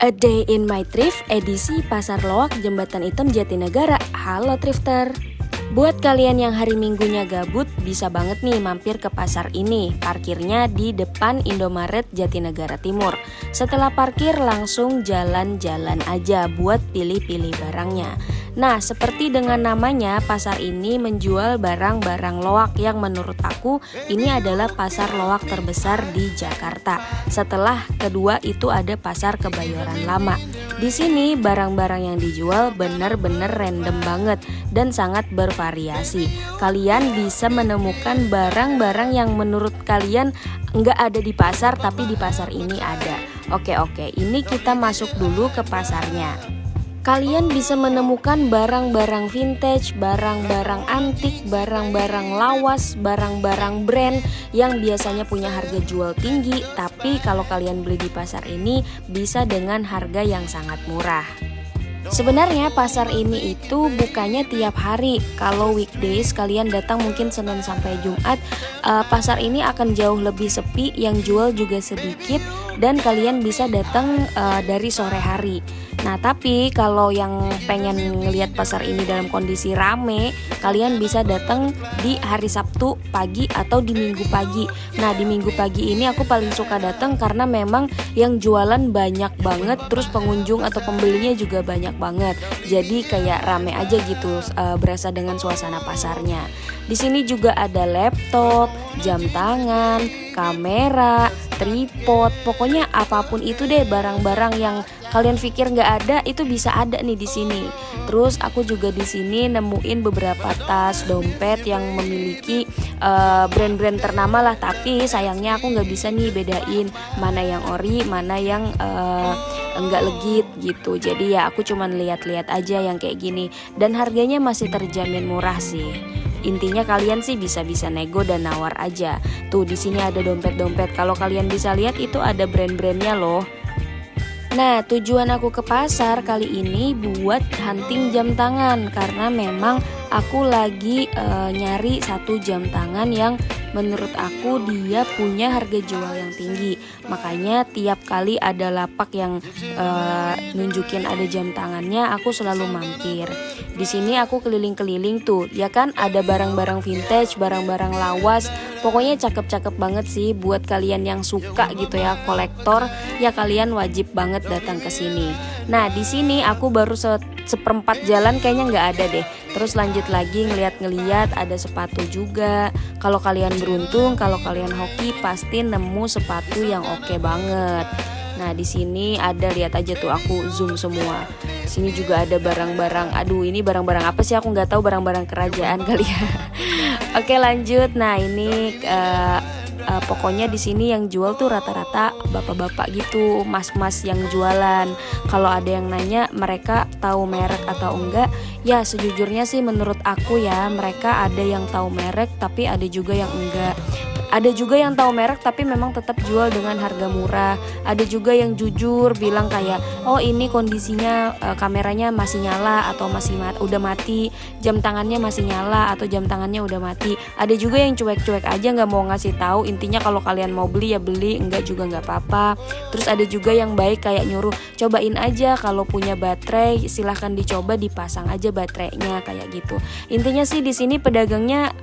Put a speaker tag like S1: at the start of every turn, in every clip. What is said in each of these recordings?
S1: A Day in My Thrift edisi Pasar Loak Jembatan Item Jatinegara. Halo Thrifter. Buat kalian yang hari Minggunya gabut, bisa banget nih mampir ke pasar ini. Parkirnya di depan Indomaret Jatinegara Timur. Setelah parkir langsung jalan-jalan aja buat pilih-pilih barangnya. Nah, seperti dengan namanya, pasar ini menjual barang-barang loak yang menurut aku ini adalah pasar loak terbesar di Jakarta. Setelah kedua itu ada pasar Kebayoran Lama. Di sini barang-barang yang dijual bener-bener random banget dan sangat bervariasi. Kalian bisa menemukan barang-barang yang menurut kalian nggak ada di pasar tapi di pasar ini ada. Oke, ini kita masuk dulu ke pasarnya. Kalian bisa menemukan barang-barang vintage, barang-barang antik, barang-barang lawas, barang-barang brand yang biasanya punya harga jual tinggi, tapi kalau kalian beli di pasar ini bisa dengan harga yang sangat murah. Sebenarnya pasar ini itu bukanya tiap hari. Kalau weekdays kalian datang mungkin Senin sampai Jumat, pasar ini akan jauh lebih sepi, yang jual juga sedikit dan kalian bisa datang dari sore hari. Nah, tapi kalau yang pengen ngelihat pasar ini dalam kondisi rame, kalian bisa datang di hari Sabtu pagi atau di Minggu pagi. Nah, di Minggu pagi ini aku paling suka datang karena memang yang jualan banyak banget, terus pengunjung atau pembelinya juga banyak banget. Jadi kayak rame aja gitu, berasa dengan suasana pasarnya. Di sini juga ada laptop, jam tangan, kamera, tripod, pokoknya apapun itu deh, barang-barang yang kalian pikir nggak ada itu bisa ada nih di sini. Terus aku juga di sini nemuin beberapa tas, dompet yang memiliki brand-brand ternama lah, tapi sayangnya aku nggak bisa nih bedain mana yang ori, mana yang enggak legit gitu. Jadi ya aku cuman lihat-lihat aja yang kayak gini dan harganya masih terjamin murah sih. Intinya kalian sih bisa nego dan nawar aja. Tuh di sini ada dompet-dompet. Kalau kalian bisa lihat itu ada brand-brandnya loh. Nah, tujuan aku ke pasar kali ini buat hunting jam tangan karena memang aku lagi nyari satu jam tangan yang menurut aku dia punya harga jual yang tinggi. Makanya tiap kali ada lapak yang nunjukin ada jam tangannya, aku selalu mampir. Di sini aku keliling-keliling tuh, ya kan ada barang-barang vintage, barang-barang lawas. Pokoknya cakep-cakep banget sih buat kalian yang suka gitu ya, kolektor, ya kalian wajib banget datang ke sini. Nah, di sini aku baru seperempat jalan kayaknya nggak ada deh. Terus lanjut lagi ngeliat ada sepatu juga. Kalau kalian beruntung, kalau kalian hoki pasti nemu sepatu yang oke banget. Nah, di sini ada, lihat aja tuh, aku zoom semua. Di sini juga ada barang-barang. Aduh, ini barang-barang apa sih? Aku nggak tahu, barang-barang kerajaan kali ya. Oke, lanjut. Nah, ini pokoknya di sini yang jual tuh rata-rata bapak-bapak gitu, mas-mas yang jualan. Kalau ada yang nanya mereka tahu merek atau enggak, ya sejujurnya sih menurut aku ya mereka ada yang tahu merek tapi ada juga yang enggak. Ada juga yang tahu merek tapi memang tetap jual dengan harga murah. Ada juga yang jujur bilang kayak, oh ini kondisinya kameranya masih nyala atau udah mati, jam tangannya masih nyala atau jam tangannya udah mati. Ada juga yang cuek-cuek aja nggak mau ngasih tahu. Intinya kalau kalian mau beli ya beli, enggak juga nggak apa-apa. Terus ada juga yang baik kayak nyuruh cobain aja, kalau punya baterai silahkan dicoba, dipasang aja baterainya kayak gitu. Intinya sih di sini pedagangnya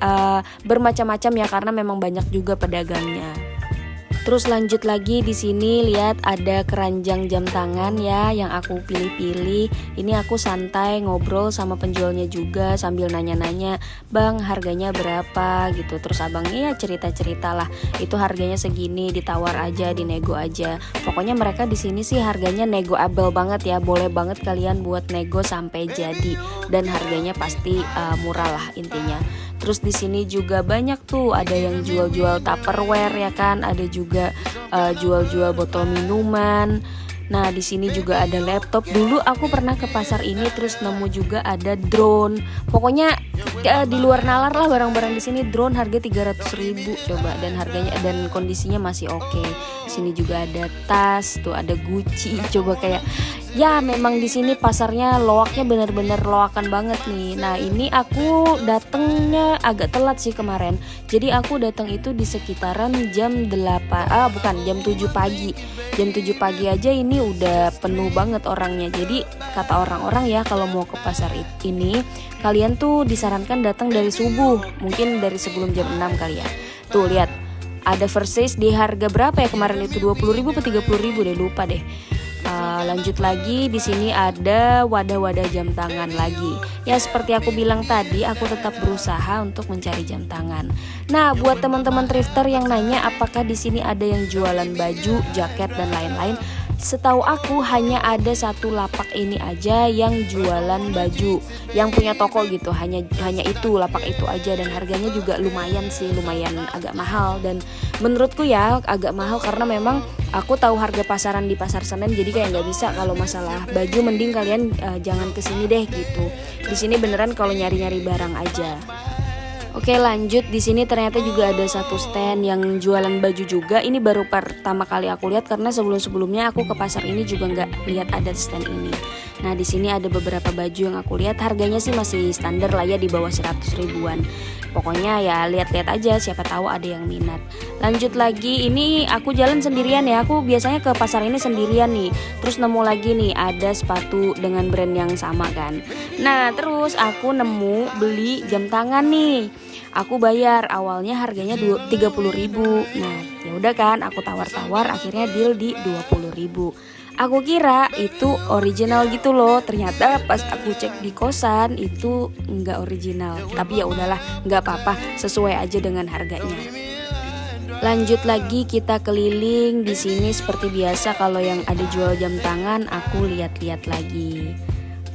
S1: bermacam-macam ya karena memang banyak juga pedagangnya. Terus lanjut lagi di sini lihat ada keranjang jam tangan ya yang aku pilih-pilih. Ini aku santai ngobrol sama penjualnya juga sambil nanya-nanya, "Bang, harganya berapa?" gitu. Terus abangnya ya cerita-cerita lah. Itu harganya segini, ditawar aja, dinego aja. Pokoknya mereka di sini sih harganya negoable banget ya. Boleh banget kalian buat nego sampai jadi dan harganya pasti murah lah intinya. Terus di sini juga banyak tuh, ada yang jual-jual Tupperware ya kan, ada juga jual-jual botol minuman. Nah, di sini juga ada laptop. Dulu aku pernah ke pasar ini terus nemu juga ada drone. Pokoknya di luar nalar lah barang-barang di sini. Drone harga 300.000 coba dan harganya dan kondisinya masih oke. Di sini juga ada tas, tuh ada Gucci. Coba kayak Ya memang di sini pasarnya loaknya bener-bener loakan banget nih. Nah ini aku datangnya agak telat sih kemarin. Jadi aku datang itu di sekitaran jam 8, bukan jam 7 pagi. Jam 7 pagi aja ini udah penuh banget orangnya. Jadi kata orang-orang ya kalau mau ke pasar ini kalian tuh disarankan datang dari subuh. Mungkin dari sebelum jam 6 kali ya. Tuh lihat ada Versace di harga berapa ya kemarin itu 20.000 atau 30.000 deh, lupa deh. Lanjut lagi di sini ada wadah-wadah jam tangan lagi. Ya seperti aku bilang tadi, aku tetap berusaha untuk mencari jam tangan. Nah, buat teman-teman thrifter yang nanya apakah di sini ada yang jualan baju, jaket dan lain-lain, setahu aku hanya ada satu lapak ini aja yang jualan baju, yang punya toko gitu. Hanya itu lapak itu aja dan harganya juga lumayan sih, lumayan agak mahal dan menurutku ya agak mahal karena memang aku tahu harga pasaran di pasar Senen, jadi kayak nggak bisa kalau masalah baju mending kalian jangan kesini deh gitu. Di sini beneran kalau nyari-nyari barang aja. Oke lanjut, di sini ternyata juga ada satu stand yang jualan baju juga. Ini baru pertama kali aku lihat karena sebelum-sebelumnya aku ke pasar ini juga nggak lihat ada stand ini. Nah di sini ada beberapa baju yang aku lihat harganya sih masih standar lah ya, di bawah 100 ribuan. Pokoknya ya lihat-lihat aja, siapa tahu ada yang minat. Lanjut lagi, ini aku jalan sendirian ya. Aku biasanya ke pasar ini sendirian nih. Terus nemu lagi nih ada sepatu dengan brand yang sama kan. Nah terus aku nemu beli jam tangan nih. Aku bayar awalnya harganya 30.000. Nah ya udah kan, aku tawar-tawar akhirnya deal di 20.000. Aku kira itu original gitu loh, ternyata pas aku cek di kosan itu nggak original. Tapi ya udahlah, nggak apa-apa, sesuai aja dengan harganya. Lanjut lagi kita keliling di sini seperti biasa, kalau yang ada jual jam tangan aku lihat-lihat lagi.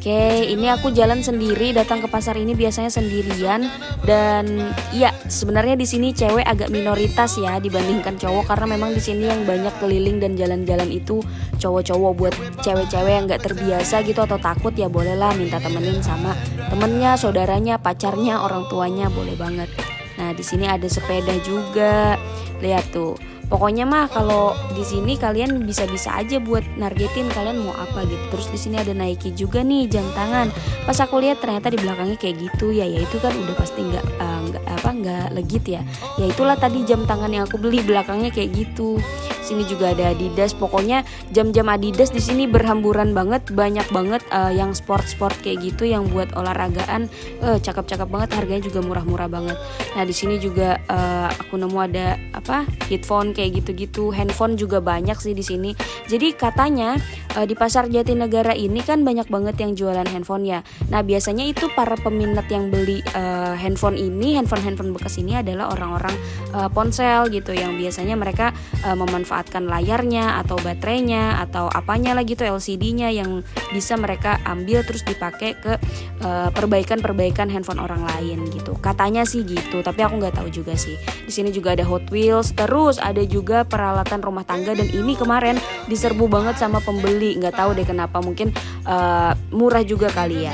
S1: Oke, ini aku jalan sendiri, datang ke pasar ini biasanya sendirian dan ya sebenarnya di sini cewek agak minoritas ya dibandingkan cowok karena memang di sini yang banyak keliling dan jalan-jalan itu cowok-cowok. Buat cewek-cewek yang nggak terbiasa gitu atau takut ya bolehlah minta temenin sama temennya, saudaranya, pacarnya, orang tuanya, boleh banget. Nah di sini ada sepeda juga, lihat tuh. Pokoknya mah kalau di sini kalian bisa-bisa aja buat nargetin kalian mau apa gitu. Terus di sini ada Nike juga nih jam tangan. Pas aku lihat ternyata di belakangnya kayak gitu ya itu kan udah pasti nggak legit ya. Ya itulah tadi jam tangan yang aku beli, belakangnya kayak gitu. Sini juga ada Adidas. Pokoknya jam-jam Adidas di sini berhamburan banget, banyak banget yang sport-sport kayak gitu yang buat olahragaan. Cakep-cakep banget, harganya juga murah-murah banget. Nah di sini juga aku nemu ada headphone kayak gitu-gitu, handphone juga banyak sih di sini. Jadi katanya di pasar Jatinegara ini kan banyak banget yang jualan handphone ya. Nah biasanya itu para peminat yang beli handphone bekas ini adalah orang-orang ponsel gitu, yang biasanya mereka memanfaatkan layarnya atau baterainya atau apanya lagi tuh LCD-nya yang bisa mereka ambil terus dipakai ke perbaikan handphone orang lain gitu. Katanya sih gitu, tapi aku nggak tahu juga sih. Di sini juga ada Hot Wheels, terus ada juga peralatan rumah tangga dan ini kemarin diserbu banget sama pembeli. Nggak tahu deh kenapa, mungkin murah juga kali ya.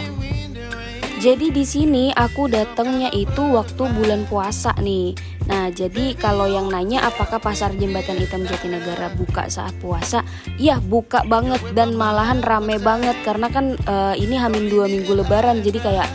S1: Jadi di sini aku datangnya itu waktu bulan puasa nih. Nah jadi kalau yang nanya apakah pasar Jembatan Hitam Jatinegara buka saat puasa, iya buka banget dan malahan rame banget karena kan ini H-2 minggu lebaran, jadi kayak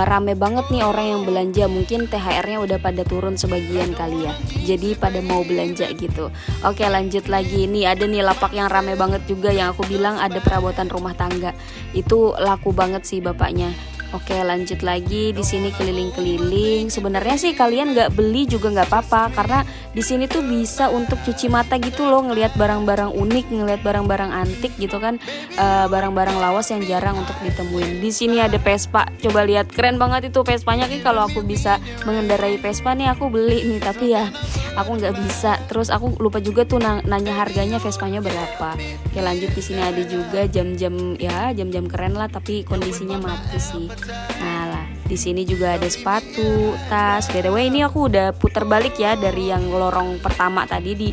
S1: rame banget nih orang yang belanja. Mungkin THR-nya udah pada turun sebagian kali ya, jadi pada mau belanja gitu. Oke lanjut lagi, nih ada nih lapak yang rame banget juga yang aku bilang ada perabotan rumah tangga, itu laku banget sih bapaknya. Oke lanjut lagi, di sini keliling-keliling. Sebenarnya sih kalian nggak beli juga nggak apa-apa karena di sini tuh bisa untuk cuci mata gitu loh, ngelihat barang-barang unik, ngelihat barang-barang antik gitu kan, barang-barang lawas yang jarang untuk ditemuin. Di sini ada Vespa, coba lihat keren banget itu Vespanya nih. Kalau aku bisa mengendarai Vespa nih aku beli nih, tapi ya aku nggak bisa. Terus aku lupa juga tuh nanya harganya Vespanya berapa. Oke lanjut, di sini ada juga jam-jam keren lah tapi kondisinya mati sih. Nah lah, di sini juga ada sepatu, tas. BTW ini aku udah putar balik ya dari yang lorong pertama tadi di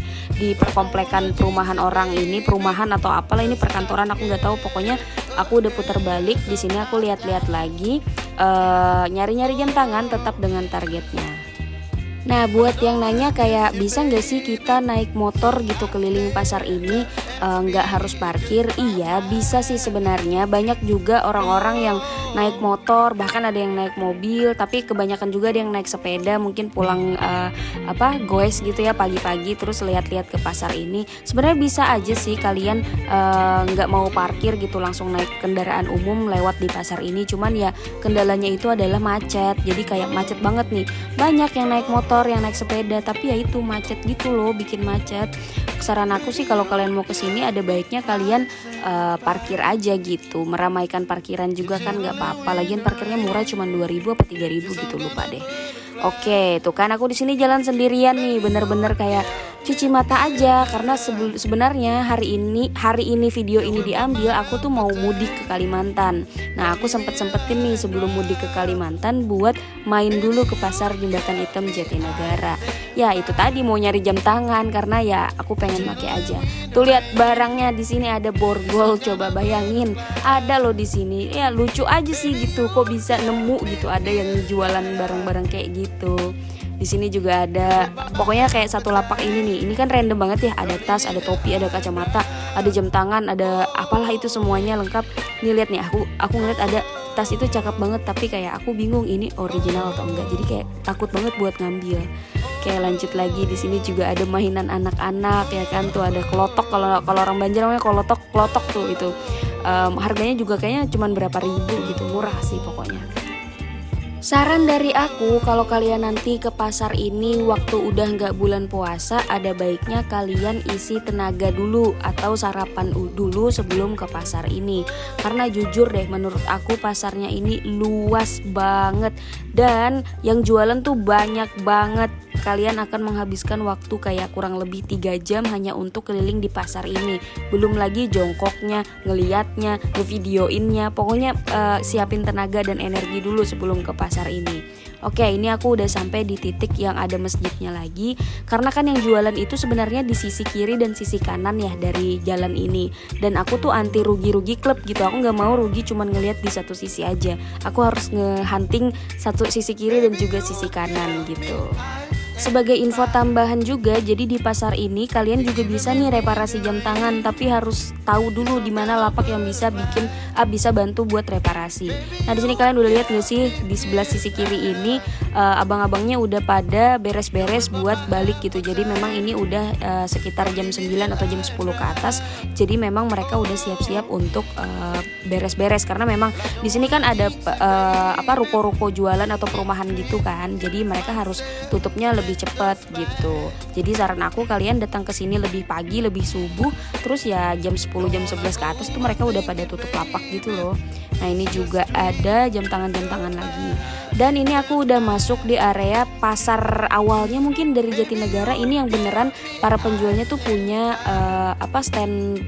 S1: perkomplekan perumahan orang ini, perumahan atau apalah ini, perkantoran aku nggak tahu. Pokoknya aku udah putar balik. Di sini aku lihat-lihat lagi, nyari-nyari jam tangan tetap dengan targetnya. Nah, buat yang nanya kayak bisa nggak sih kita naik motor gitu keliling pasar ini, nggak harus parkir? Iya, bisa sih sebenarnya. Banyak juga orang-orang yang naik motor, bahkan ada yang naik mobil, tapi kebanyakan juga ada yang naik sepeda, mungkin pulang goes gitu ya pagi-pagi, terus lihat-lihat ke pasar ini. Sebenarnya bisa aja sih kalian nggak mau parkir gitu, langsung naik kendaraan umum lewat di pasar ini. Cuman ya kendalanya itu adalah macet. Jadi kayak macet banget nih. Banyak yang naik motor, yang naik sepeda, tapi ya itu macet gitu loh, bikin macet. Saran aku sih kalau kalian mau kesini ada baiknya kalian parkir aja gitu, meramaikan parkiran juga kan nggak apa-apa. Lagian parkirnya murah, cuma 2.000 apa 3.000 gitu, lupa deh. Oke, tuh kan aku di sini jalan sendirian nih, bener-bener kayak cuci mata aja karena sebenarnya hari ini video ini diambil aku tuh mau mudik ke Kalimantan. Nah, aku sempetin nih sebelum mudik ke Kalimantan buat main dulu ke pasar Jembatan Hitam Jatinegara. Ya, itu tadi mau nyari jam tangan karena ya aku pengen pakai aja. Tuh lihat barangnya di sini ada borgol, coba bayangin. Ada loh di sini. Ya lucu aja sih gitu. Kok bisa nemu gitu ada yang jualan barang-barang kayak gitu. Di sini juga ada, pokoknya kayak satu lapak ini nih. Ini kan random banget ya. Ada tas, ada topi, ada kacamata, ada jam tangan, ada apalah itu semuanya lengkap. Nih lihat nih, aku ngeliat ada tas itu cakep banget, tapi kayak aku bingung ini original atau enggak. Jadi kayak takut banget buat ngambil. Kayak lanjut lagi, di sini juga ada mainan anak-anak ya kan, tuh ada kelotok, kalau orang Banjar namanya kelotok tuh itu. Harganya juga kayaknya cuman berapa ribu gitu, murah sih pokoknya. Saran dari aku, kalau kalian nanti ke pasar ini waktu udah nggak bulan puasa, ada baiknya kalian isi tenaga dulu atau sarapan dulu sebelum ke pasar ini. Karena jujur deh, menurut aku pasarnya ini luas banget dan yang jualan tuh banyak banget. Kalian akan menghabiskan waktu kayak kurang lebih 3 jam hanya untuk keliling di pasar ini. Belum lagi jongkoknya, ngeliatnya, ngevideoinnya. Pokoknya siapin tenaga dan energi dulu sebelum ke pasar ini. Oke, ini aku udah sampai di titik yang ada masjidnya lagi. Karena kan yang jualan itu sebenarnya di sisi kiri dan sisi kanan ya dari jalan ini. Dan aku tuh anti rugi-rugi klub gitu. Aku gak mau rugi cuman ngeliat di satu sisi aja. Aku harus ngehunting satu sisi kiri dan juga sisi kanan gitu. Sebagai info tambahan juga, jadi di pasar ini kalian juga bisa nih reparasi jam tangan, tapi harus tahu dulu di mana lapak yang bisa bisa bantu buat reparasi. Nah, di sini kalian udah lihat nggak sih di sebelah sisi kiri ini abang-abangnya udah pada beres-beres buat balik gitu. Jadi memang ini udah sekitar jam 9 atau jam 10 ke atas. Jadi memang mereka udah siap-siap untuk beres-beres karena memang di sini kan ada ruko-ruko jualan atau perumahan gitu kan. Jadi mereka harus tutupnya lebih cepat gitu. Jadi saran aku kalian datang ke sini lebih pagi, lebih subuh, terus ya jam 10 jam 11 ke atas tuh mereka udah pada tutup lapak gitu loh. Nah, ini juga ada jam tangan lagi. Dan ini aku udah masuk di area pasar awalnya mungkin dari Jatinegara. Ini yang beneran para penjualnya tuh punya stand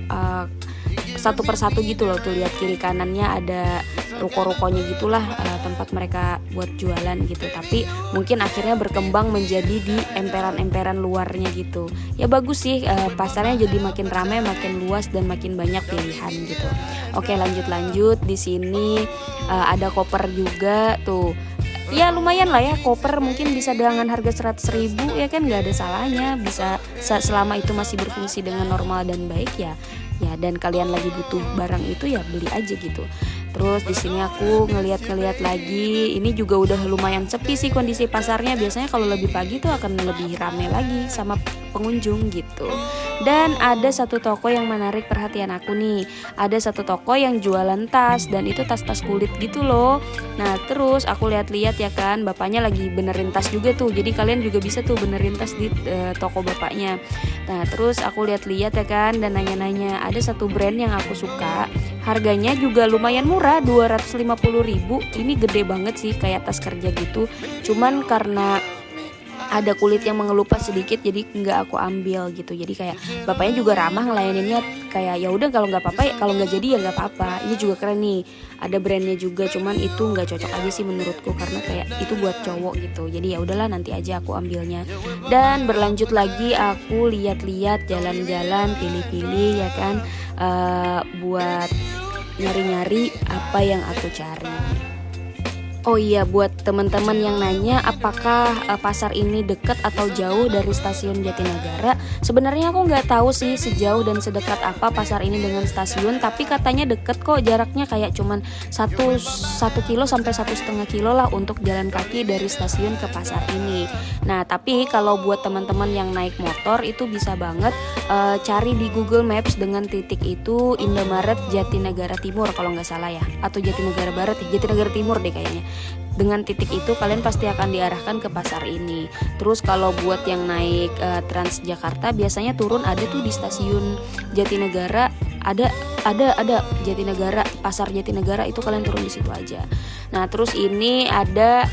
S1: satu persatu gitu loh. Tuh lihat kiri kanannya ada ruko-rukonya gitulah, tempat mereka buat jualan gitu. Tapi mungkin akhirnya berkembang menjadi di emperan-emperan luarnya gitu. Ya bagus sih, pasarnya jadi makin ramai, makin luas dan makin banyak pilihan gitu. Oke, lanjut di sini ada koper juga tuh. Ya lumayan lah ya, koper mungkin bisa dengan harga 100.000 ya kan, nggak ada salahnya, bisa selama itu masih berfungsi dengan normal dan baik ya dan kalian lagi butuh barang itu ya beli aja gitu. Terus di sini aku ngeliat lagi, ini juga udah lumayan sepi sih kondisi pasarnya. Biasanya kalau lebih pagi tuh akan lebih ramai lagi sama pengunjung gitu. Dan ada satu toko yang menarik perhatian aku nih. Ada satu toko yang jualan tas dan itu tas-tas kulit gitu loh. Nah, terus aku lihat-lihat ya kan, bapaknya lagi benerin tas juga tuh. Jadi kalian juga bisa tuh benerin tas di toko bapaknya. Nah, terus aku lihat-lihat ya kan dan nanya-nanya. Ada satu brand yang aku suka. Harganya juga lumayan murah, 250.000. Ini gede banget sih, kayak tas kerja gitu. Cuman karena ada kulit yang mengelupas sedikit jadi nggak aku ambil gitu. Jadi kayak bapaknya juga ramah ngelayaninnya, kayak ya udah kalau nggak apa-apa ya, kalau nggak jadi ya nggak apa-apa. Ini juga keren nih, ada brandnya juga, cuman itu nggak cocok aja sih menurutku karena kayak itu buat cowok gitu. Jadi ya udahlah nanti aja aku ambilnya. Dan berlanjut lagi aku lihat-lihat, jalan-jalan, pilih-pilih ya kan, buat nyari-nyari apa yang aku cari. Oh iya, buat teman-teman yang nanya apakah pasar ini dekat atau jauh dari stasiun Jatinegara, sebenarnya aku nggak tahu sih sejauh dan sedekat apa pasar ini dengan stasiun, tapi katanya deket kok, jaraknya kayak cuman satu kilo sampai 1,5 kilo lah untuk jalan kaki dari stasiun ke pasar ini. Nah, tapi kalau buat teman-teman yang naik motor itu bisa banget cari di Google Maps dengan titik itu Indomaret Jatinegara Timur kalau nggak salah ya, atau Jatinegara Barat ya, Jatinegara Timur deh kayaknya. Dengan titik itu kalian pasti akan diarahkan ke pasar ini. Terus kalau buat yang naik Transjakarta biasanya turun ada tuh di stasiun Jatinegara, ada Jatinegara, pasar Jatinegara itu kalian turun di situ aja. Nah, terus ini ada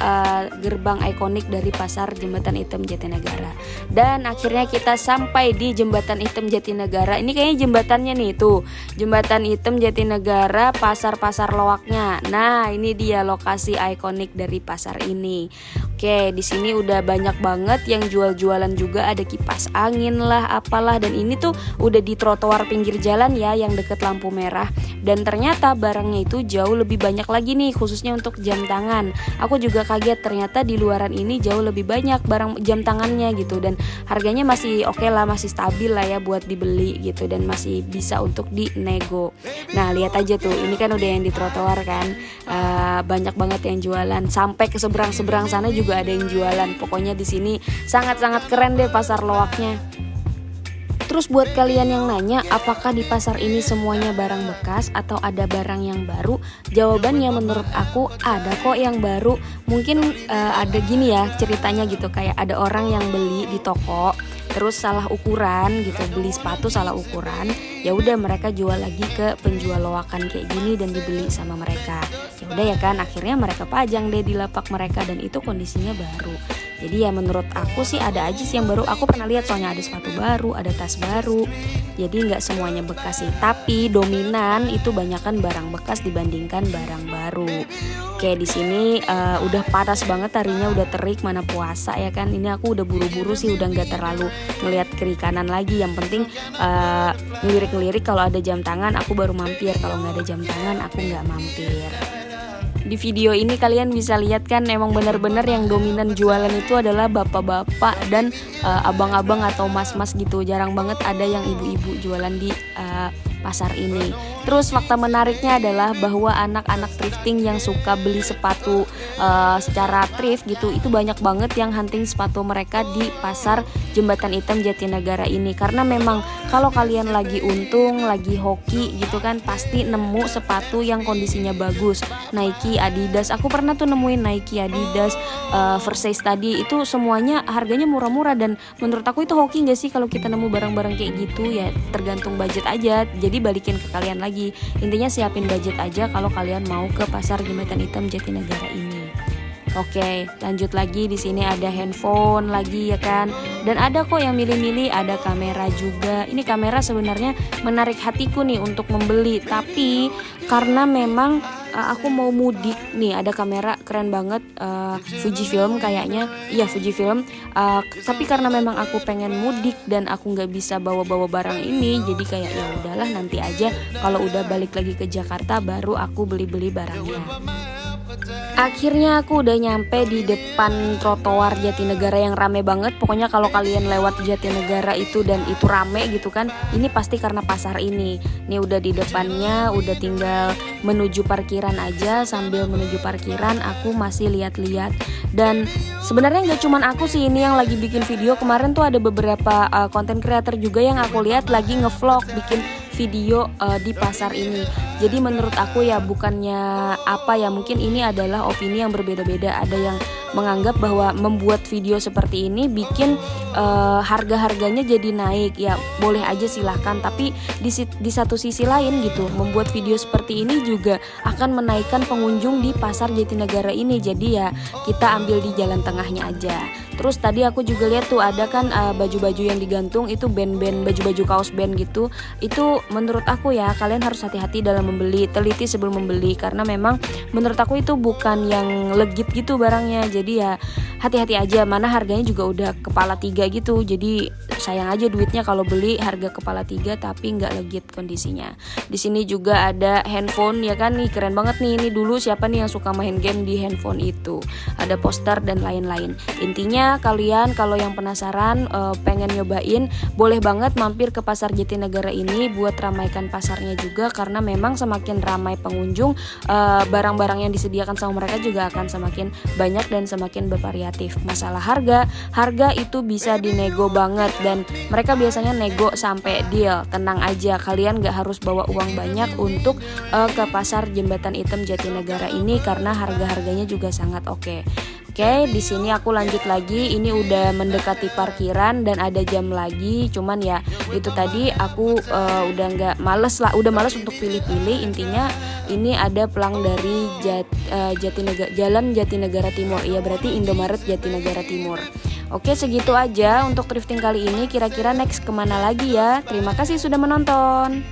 S1: gerbang ikonik dari pasar Jembatan Hitam Jatinegara. Dan akhirnya kita sampai di Jembatan Hitam Jatinegara. Ini kayaknya jembatannya nih tuh. Jembatan Hitam Jatinegara, pasar-pasar loaknya. Nah, ini dia lokasi ikonik dari pasar ini. Oke, di sini udah banyak banget yang jual-jualan juga, ada kipas angin lah, apalah, dan ini tuh udah di trotoar pinggir jalan ya yang deket lampu merah. Dan ternyata barangnya itu jauh lebih banyak lagi nih, khususnya untuk jam tangan. Aku juga kaget ternyata di luaran ini jauh lebih banyak barang jam tangannya gitu, dan harganya masih oke lah, masih stabil lah ya buat dibeli gitu, dan masih bisa untuk dinego. Nah, lihat aja tuh, ini kan udah yang di trotoar kan, banyak banget yang jualan, sampai ke seberang-seberang sana juga ada yang jualan. Pokoknya di sini sangat-sangat keren deh pasar loaknya. Terus buat kalian yang nanya apakah di pasar ini semuanya barang bekas atau ada barang yang baru, jawabannya menurut aku ada kok yang baru. Mungkin ada gini ya ceritanya gitu, kayak ada orang yang beli di toko terus salah ukuran gitu, beli sepatu salah ukuran, ya udah mereka jual lagi ke penjual loakan kayak gini dan dibeli sama mereka. Ya udah ya kan, akhirnya mereka pajang deh di lapak mereka dan itu kondisinya baru. Jadi ya menurut aku sih ada aja sih yang baru. Aku pernah lihat soalnya ada sepatu baru, ada tas baru. Jadi nggak semuanya bekas sih, tapi dominan itu banyakan barang bekas dibandingkan barang baru. Oke, di sini udah panas banget harinya, udah terik, mana puasa ya kan. Ini aku udah buru-buru sih, udah nggak terlalu ngelihat kiri kanan lagi. Yang penting ngelirik-ngelirik, kalau ada jam tangan aku baru mampir, kalau nggak ada jam tangan aku nggak mampir. Di video ini kalian bisa lihat kan, emang bener-bener yang dominan jualan itu adalah bapak-bapak dan abang-abang atau mas-mas gitu. Jarang banget ada yang ibu-ibu jualan di pasar ini. Terus fakta menariknya adalah bahwa anak-anak thrifting yang suka beli sepatu secara thrift gitu, itu banyak banget yang hunting sepatu mereka di pasar Jembatan Hitam Jatinegara ini. Karena memang kalau kalian lagi untung, lagi hoki gitu kan, pasti nemu sepatu yang kondisinya bagus. Nike, Adidas, aku pernah tuh nemuin Nike, Adidas, Versace tadi, itu semuanya harganya murah-murah. Dan menurut aku itu hoki gak sih kalau kita nemu barang-barang kayak gitu? Ya tergantung budget aja, jadi balikin ke kalian lagi. Intinya siapin budget aja kalau kalian mau ke pasar Jembatan Hitam Jatinegara ini. Oke, lanjut lagi. Di sini ada handphone lagi ya kan, dan ada kok yang milih-milih, ada kamera juga. Ini kamera sebenarnya menarik hatiku nih untuk membeli, tapi karena memang aku mau mudik nih, ada kamera keren banget, Fujifilm kayaknya, iya Fujifilm. Tapi karena memang aku pengen mudik dan aku nggak bisa bawa-bawa barang ini, jadi kayak ya udahlah nanti aja kalau udah balik lagi ke Jakarta baru aku beli-beli barangnya. Akhirnya aku udah nyampe di depan trotoar Jatinegara yang rame banget. Pokoknya kalau kalian lewat Jatinegara itu dan itu rame gitu kan, ini pasti karena pasar ini. Ini udah di depannya, udah tinggal menuju parkiran aja. Sambil menuju parkiran aku masih lihat-lihat. Dan sebenarnya nggak cuman aku sih ini yang lagi bikin video. Kemarin tuh ada beberapa content creator juga yang aku lihat lagi ngevlog bikin video di pasar ini. Jadi menurut aku ya bukannya apa ya, mungkin ini adalah opini yang berbeda-beda. Ada yang menganggap bahwa membuat video seperti ini bikin harga-harganya jadi naik. Ya boleh aja silahkan, tapi di satu sisi lain gitu, membuat video seperti ini juga akan menaikkan pengunjung di pasar Jatinegara ini. Jadi ya kita ambil di jalan tengahnya aja. Terus tadi aku juga lihat tuh ada kan baju-baju yang digantung itu band-band, baju-baju kaos band gitu. Itu menurut aku ya, kalian harus hati-hati dalam membeli, teliti sebelum membeli, karena memang menurut aku itu bukan yang legit gitu barangnya. Jadi ya hati-hati aja, mana harganya juga udah kepala 3 gitu. Jadi sayang aja duitnya kalau beli harga kepala 3 tapi nggak legit kondisinya. Di sini juga ada handphone ya kan, nih keren banget nih. Ini dulu siapa nih yang suka main game di handphone itu. Ada poster dan lain-lain. Intinya kalian kalau yang penasaran pengen nyobain, boleh banget mampir ke Pasar Jatinegara ini buat ramaikan pasarnya juga, karena memang semakin ramai pengunjung, barang-barang yang disediakan sama mereka juga akan semakin banyak dan semakin bervariatif. Masalah harga itu bisa dinego banget, dan mereka biasanya nego sampai deal. Tenang aja, kalian gak harus bawa uang banyak untuk ke Pasar Jembatan Hitam Jatinegara ini, karena harga-harganya juga sangat oke. Oke, di sini aku lanjut lagi. Ini udah mendekati parkiran dan ada jam lagi. Cuman ya itu tadi aku udah nggak males lah, udah males untuk pilih-pilih. Intinya ini ada pelang dari Jatinegara, Jalan Jatinegara Timur. Iya berarti Indomaret Jatinegara Timur. Oke, segitu aja untuk thrifting kali ini. Kira-kira next kemana lagi ya? Terima kasih sudah menonton.